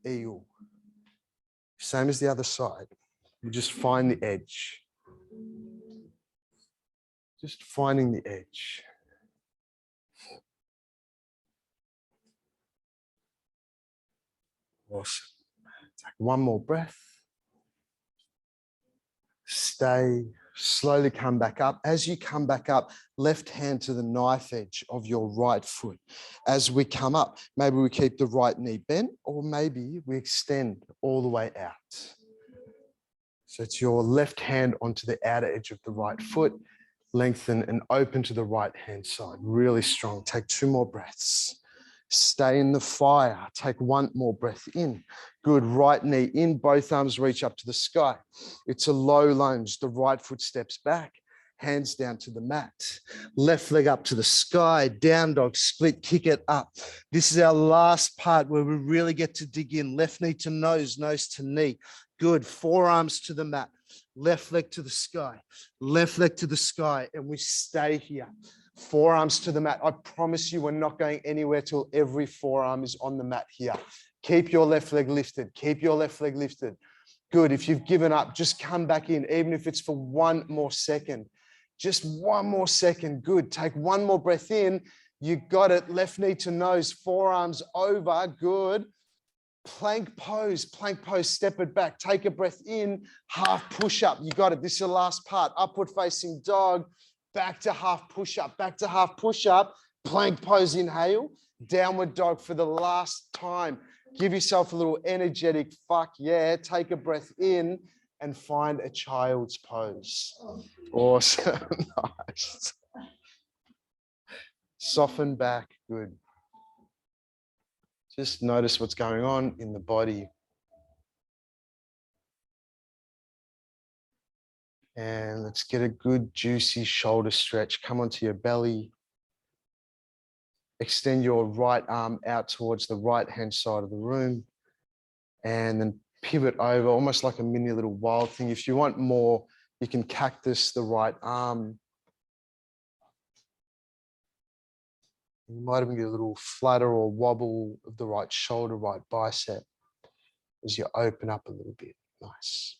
eagle. Same as the other side. You just find the edge. Just finding the edge. Awesome. Take 1 more breath. Stay. Slowly come back up. As you come back up, left hand to the knife edge of your right foot. As we come up, maybe we keep the right knee bent, or maybe we extend all the way out. So it's your left hand onto the outer edge of the right foot. Lengthen and open to the right hand side. Really strong. Take 2 more breaths. Stay in the fire. Take one more breath in. Good. Right knee in, both arms reach up to the sky. It's a low lunge. The right foot steps back, hands down to the mat. Left leg up to the sky, down dog, split, kick it up. This is our last part where we really get to dig in. Left knee to nose, nose to knee. Good. Forearms to the mat. Left leg to the sky, left leg to the sky, and we stay here. Forearms to the mat. I promise you we're not going anywhere till every forearm is on the mat here. Keep your left leg lifted. Keep your left leg lifted. Good. If you've given up, just come back in, even if it's for one more second. Just one more second. Good. Take one more breath in. You got it. Left knee to nose, forearms over. Good. Plank pose, step it back, take a breath in, half push-up, you got it. This is the last part. Upward facing dog, back to half push-up, plank pose, inhale, downward dog for the last time. Give yourself a little energetic fuck yeah, take a breath in and find a child's pose. Awesome, nice. Soften back, good. Just notice what's going on in the body. And let's get a good juicy shoulder stretch. Come onto your belly. Extend your right arm out towards the right-hand side of the room. And then pivot over, almost like a mini little wild thing. If you want more, you can cactus the right arm. You might even get a little flutter or wobble of the right shoulder, right bicep as you open up a little bit. Nice.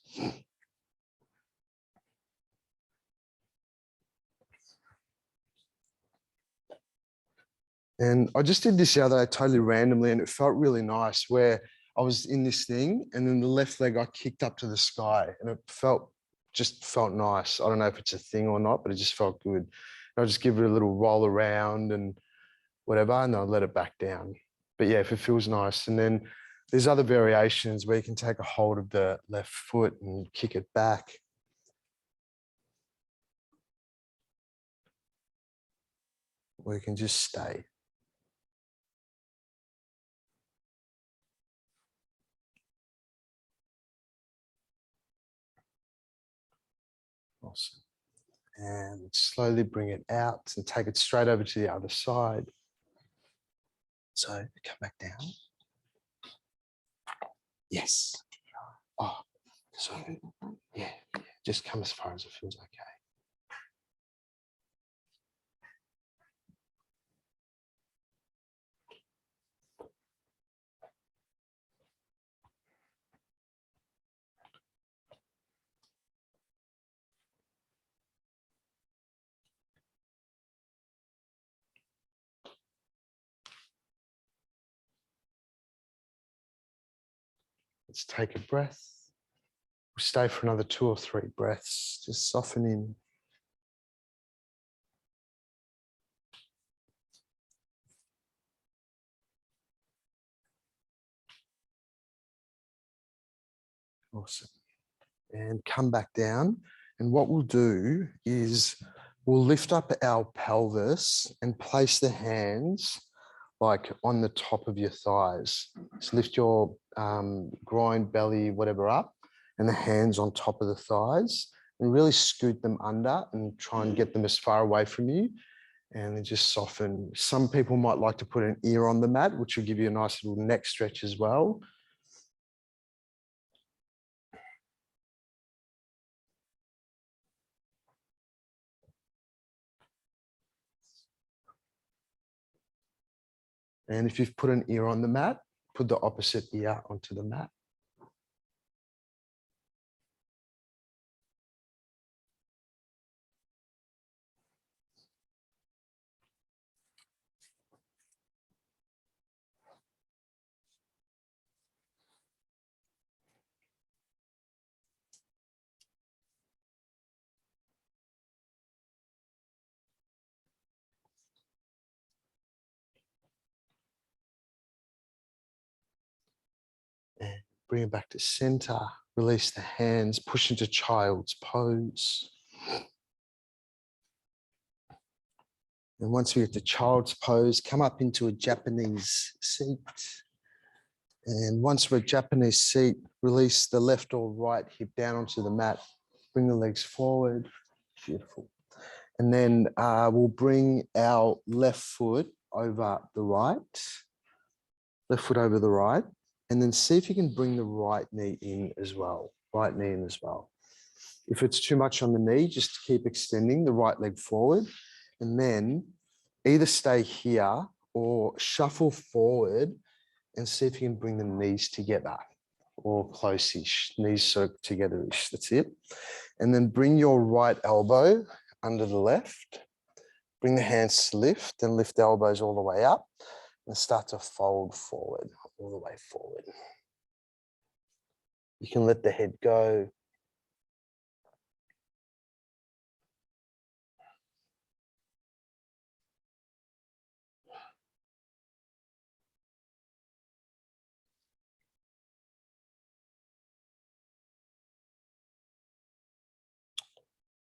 And I just did this the other day totally randomly, and it felt really nice where I was in this thing and then the left leg I kicked up to the sky, and it just felt nice. I don't know if it's a thing or not, but it just felt good. And I'll just give it a little roll around and whatever, and I'll let it back down. But yeah, if it feels nice. And then there's other variations where you can take a hold of the left foot and kick it back. Or you can just stay. Awesome. And slowly bring it out and take it straight over to the other side. So come back down. Yes. Oh, so yeah, just come as far as it feels okay. Let's take a breath. We'll stay for another 2 or 3 breaths. Just soften in. Awesome. And come back down. And what we'll do is we'll lift up our pelvis and place the hands like on the top of your thighs. So lift your groin, belly, whatever up, and the hands on top of the thighs, and really scoot them under and try and get them as far away from you. And then just soften. Some people might like to put an ear on the mat, which will give you a nice little neck stretch as well. And if you've put an ear on the mat, put the opposite ear onto the mat. And bring it back to center. Release the hands, push into child's pose. And once we get to child's pose, come up into a Japanese seat. And once we're Japanese seat, release the left or right hip down onto the mat. Bring the legs forward. Beautiful. And then we'll bring our left foot over the right. Left foot over the right. And then see if you can bring the right knee in as well. Right knee in as well. If it's too much on the knee, just keep extending the right leg forward. And then either stay here or shuffle forward and see if you can bring the knees together or close-ish, knees sort of together-ish. That's it. And then bring your right elbow under the left. Bring the hands to lift and lift the elbows all the way up and start to fold forward, all the way forward. You can let the head go.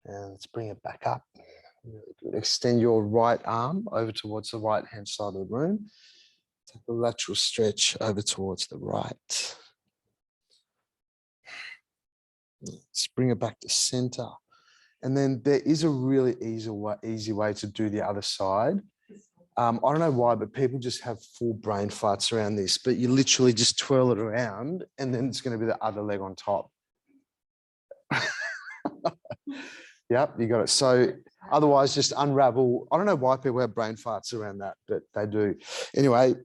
And let's bring it back up. Really good. Extend your right arm over towards the right-hand side of the room. Take a lateral stretch over towards the right. Let's bring it back to center. And then there is a really easy way to do the other side. I don't know why, but people just have full brain farts around this, but you literally just twirl it around and then it's going to be the other leg on top. Yep, you got it. So otherwise just unravel. I don't know why people have brain farts around that, but they do. Anyway,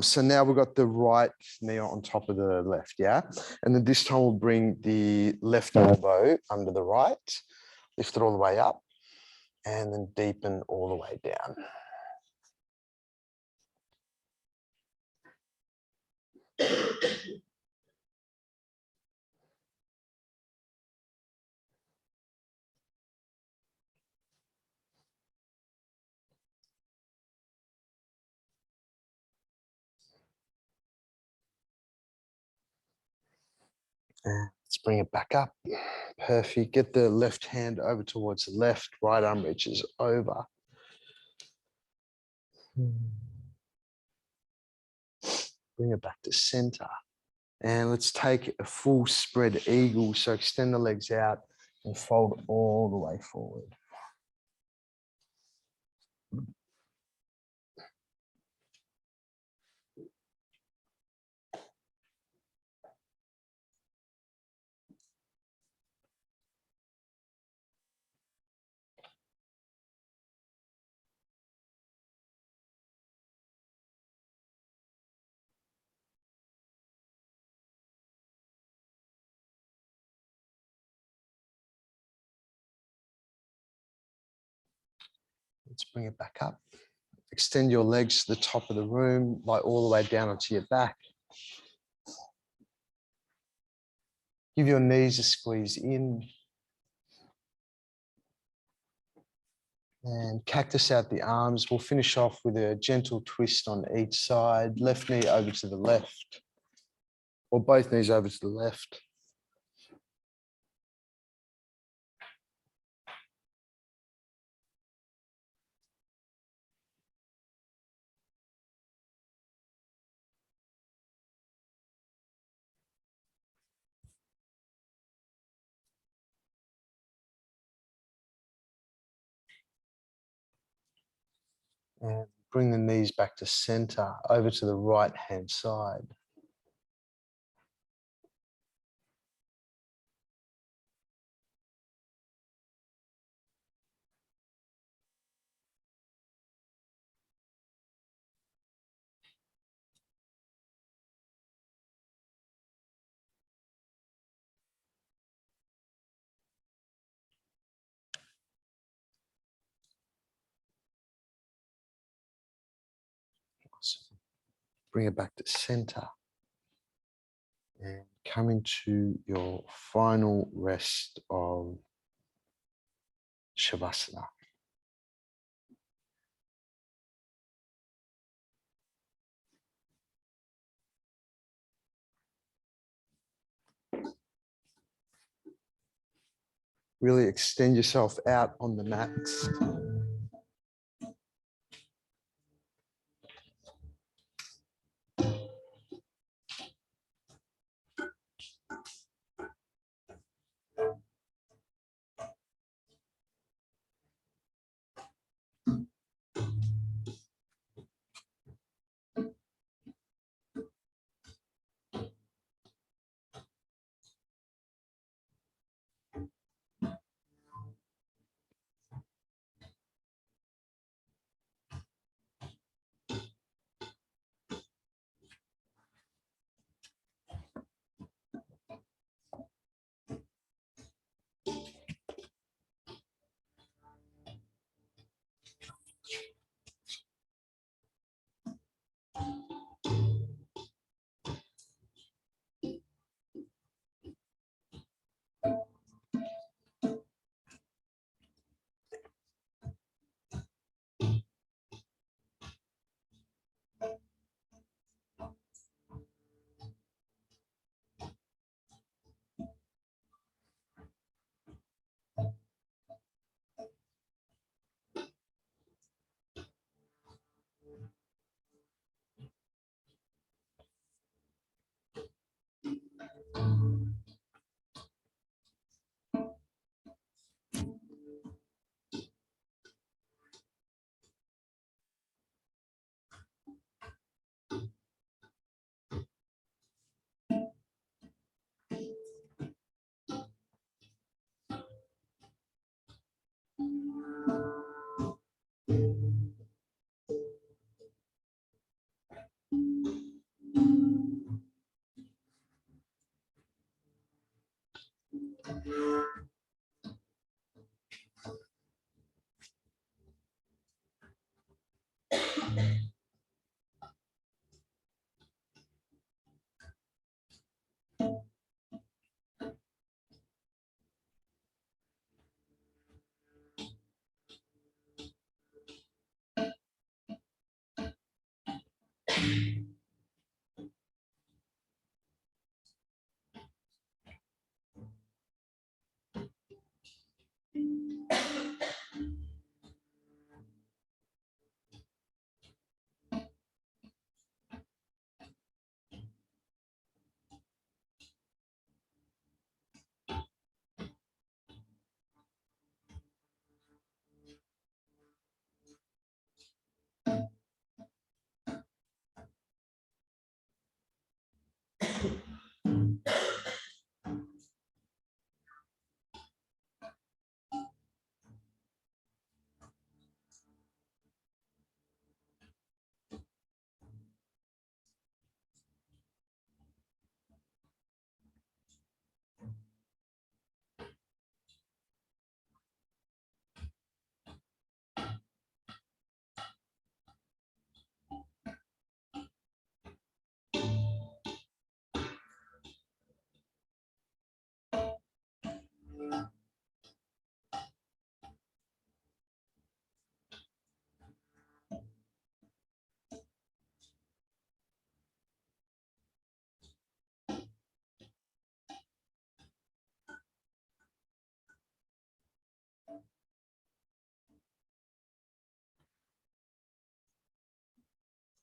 so now we've got the right knee on top of the left, yeah? And then this time we'll bring the left elbow under the right, lift it all the way up, and then deepen all the way down. And let's bring it back up. Perfect. Get the left hand over towards the left, right arm reaches over. Bring it back to center. And let's take a full spread eagle. So extend the legs out and fold all the way forward. Let's bring it back up. Extend your legs to the top of the room, like all the way down onto your back. Give your knees a squeeze in. And cactus out the arms. We'll finish off with a gentle twist on each side. Left knee over to the left, or both knees over to the left. And bring the knees back to center, over to the right-hand side. Awesome. Bring it back to center. And come into your final rest of Shavasana. Really extend yourself out on the mat.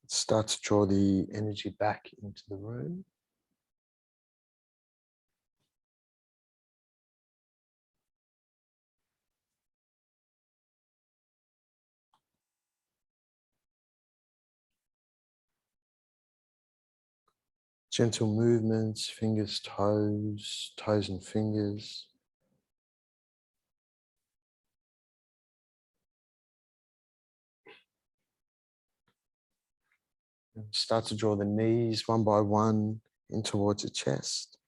Start to draw the energy back into the room. Gentle movements, fingers, toes, toes and fingers. And start to draw the knees one by one in towards the chest.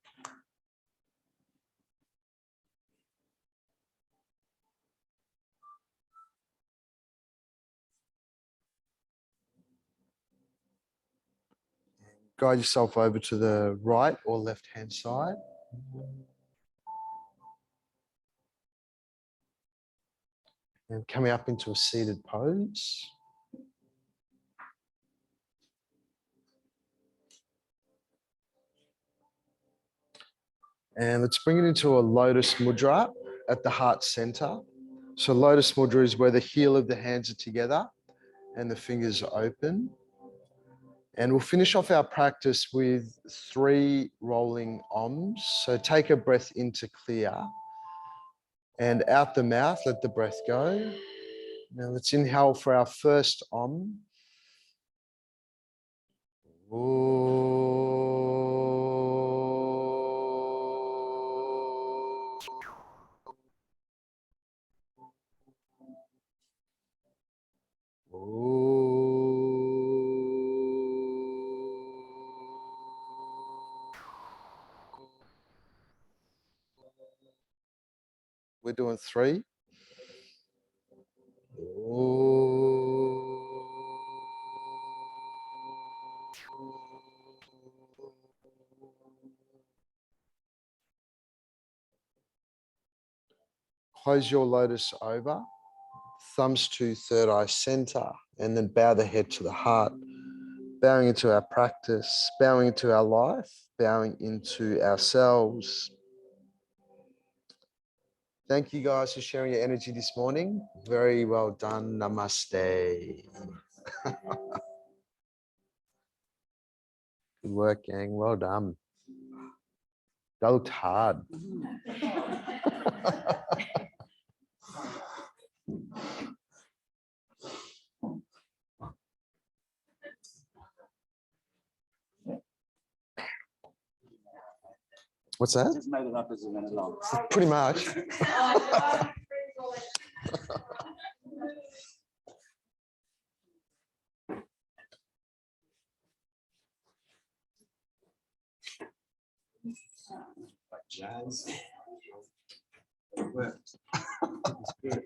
Guide yourself over to the right or left hand side. And coming up into a seated pose. And let's bring it into a lotus mudra at the heart center. So lotus mudra is where the heel of the hands are together and the fingers are open. And we'll finish off our practice with 3 rolling oms. So take a breath in to clear and out the mouth, let the breath go. Now let's inhale for our first om. We're doing 3. Close your lotus over, thumbs to third eye center, and then bow the head to the heart, bowing into our practice, bowing into our life, bowing into ourselves. Thank you guys for sharing your energy this morning. Very well done. Namaste. Good work, gang. Well done. That looked hard. What's that? Just made it up as we went along. Pretty much. Like jazz. It worked. It's good.